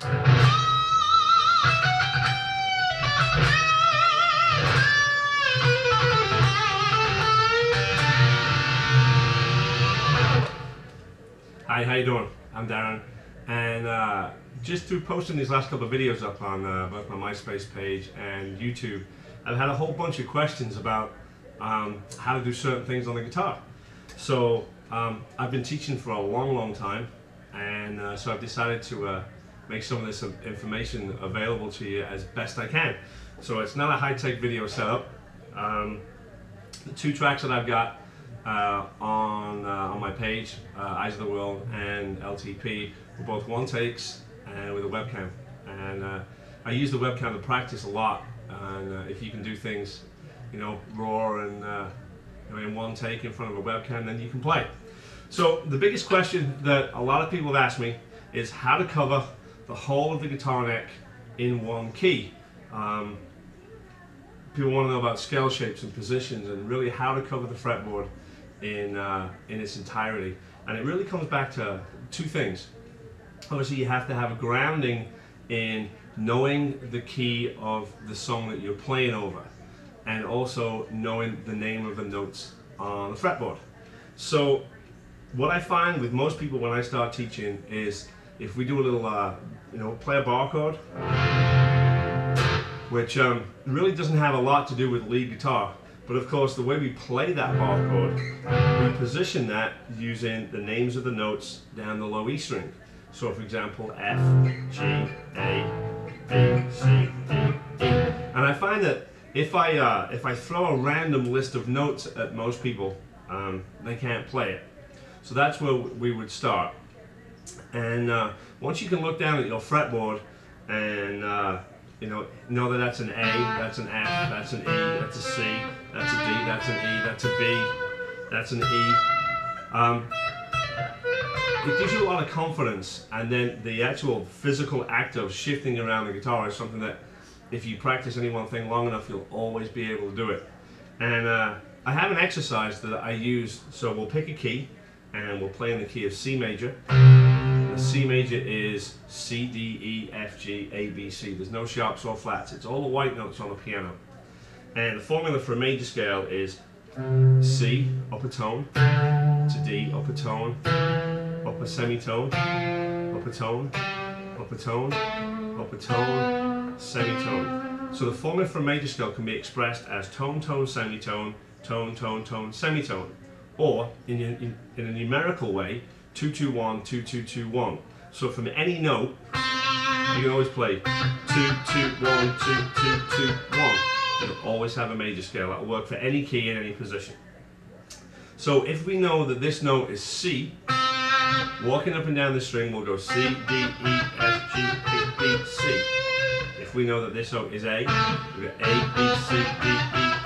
Hi, how you doing? I'm Darren, and just through posting these last couple of videos up on both my MySpace page and YouTube, I've had a whole bunch of questions about how to do certain things on the guitar. So I've been teaching for a long time, and so I've decided to make some of this information available to you as best I can. So it's not a high-tech video setup. The two tracks that I've got on my page, Eyes of the World and LTP, were both one takes and with a webcam. And I use the webcam to practice a lot. And if you can do things, you know, raw and in one take in front of a webcam, then you can play. So the biggest question that a lot of people have asked me is how to cover the whole of the guitar neck in one key. People want to know about scale shapes and positions and really how to cover the fretboard in its entirety. And it really comes back to two things. Obviously, you have to have a grounding in knowing the key of the song that you're playing over, and also knowing the name of the notes on the fretboard. So what I find with most people when I start teaching is if we do a little play a bar chord, which really doesn't have a lot to do with lead guitar, but of course the way we play that bar chord, we position that using the names of the notes down the low E string. So for example, F, G, A, B, C, D, E. And I find that if I throw a random list of notes at most people, they can't play it. So that's where we would start. And once you can look down at your fretboard and know that that's an A, that's an F, that's an E, that's a C, that's a D, that's an E, that's a B, that's an E. It gives you a lot of confidence, and then the actual physical act of shifting around the guitar is something that if you practice any one thing long enough, you'll always be able to do it. And I have an exercise that I use, so we'll pick a key and we'll play in the key of C major. The C major is C, D, E, F, G, A, B, C. There's no sharps or flats. It's all the white notes on the piano. And the formula for a major scale is C, upper tone, to D, upper tone, upper semitone, upper tone, upper tone, upper tone, semitone. So the formula for a major scale can be expressed as tone, tone, semitone, tone, tone, tone, semitone. Or in a numerical way, 2-2-1, 2-2-2-1. So from any note, you can always play 2-2-1, 2-2-2-1. You'll always have a major scale. That will work for any key in any position. So if we know that this note is C, walking up and down the string we'll go C, D, E, F, G, A, B, C. If we know that this note is A, we'll go A, B, C, D, E,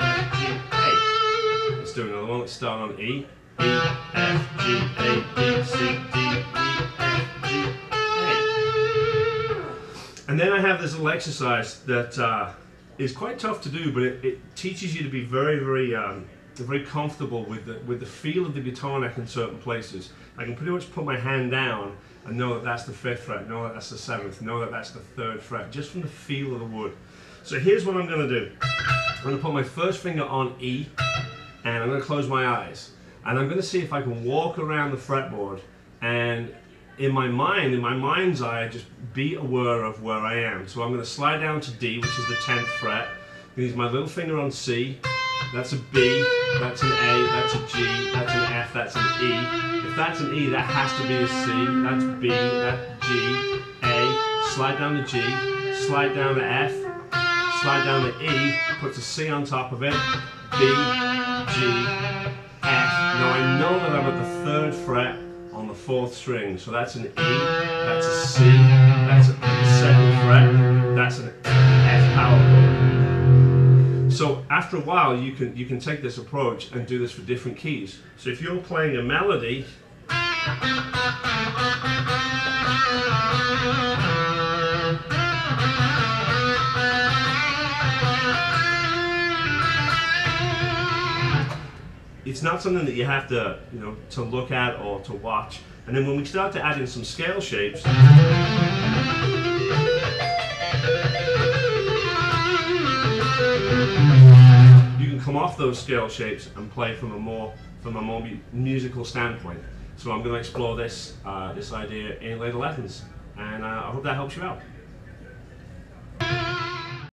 F, G, A. Let's do another one. Let's start on E. E, F, G, A, B, C, D, E, F, G, A. And then I have this little exercise that is quite tough to do, but it teaches you to be very comfortable with the feel of the guitar neck in certain places. I can pretty much put my hand down and know that that's the 5th fret, know that that's the 7th, know that that's the 3rd fret, just from the feel of the wood. So here's what I'm going to do. I'm going to put my first finger on E, and I'm going to close my eyes. And I'm going to see if I can walk around the fretboard and in my mind's eye, just be aware of where I am. So I'm going to slide down to D, which is the 10th fret. I'm going to use my little finger on C. That's a B, that's an A, that's a G, that's an F, that's an E. If that's an E, that has to be a C. That's B, that's G, A. Slide down to G, slide down to F, slide down to E, puts a C on top of it. B, G, F. Now I know that I'm at the 3rd fret on the 4th string, so that's an E, that's a C, that's a 2nd fret, that's an F power chord. So after a while you can take this approach and do this for different keys. So if you're playing a melody, it's not something that you have to, to look at or to watch. And then when we start to add in some scale shapes, You can come off those scale shapes and play from a more musical standpoint. So I'm going to explore this idea in later lessons, and I hope that helps you out.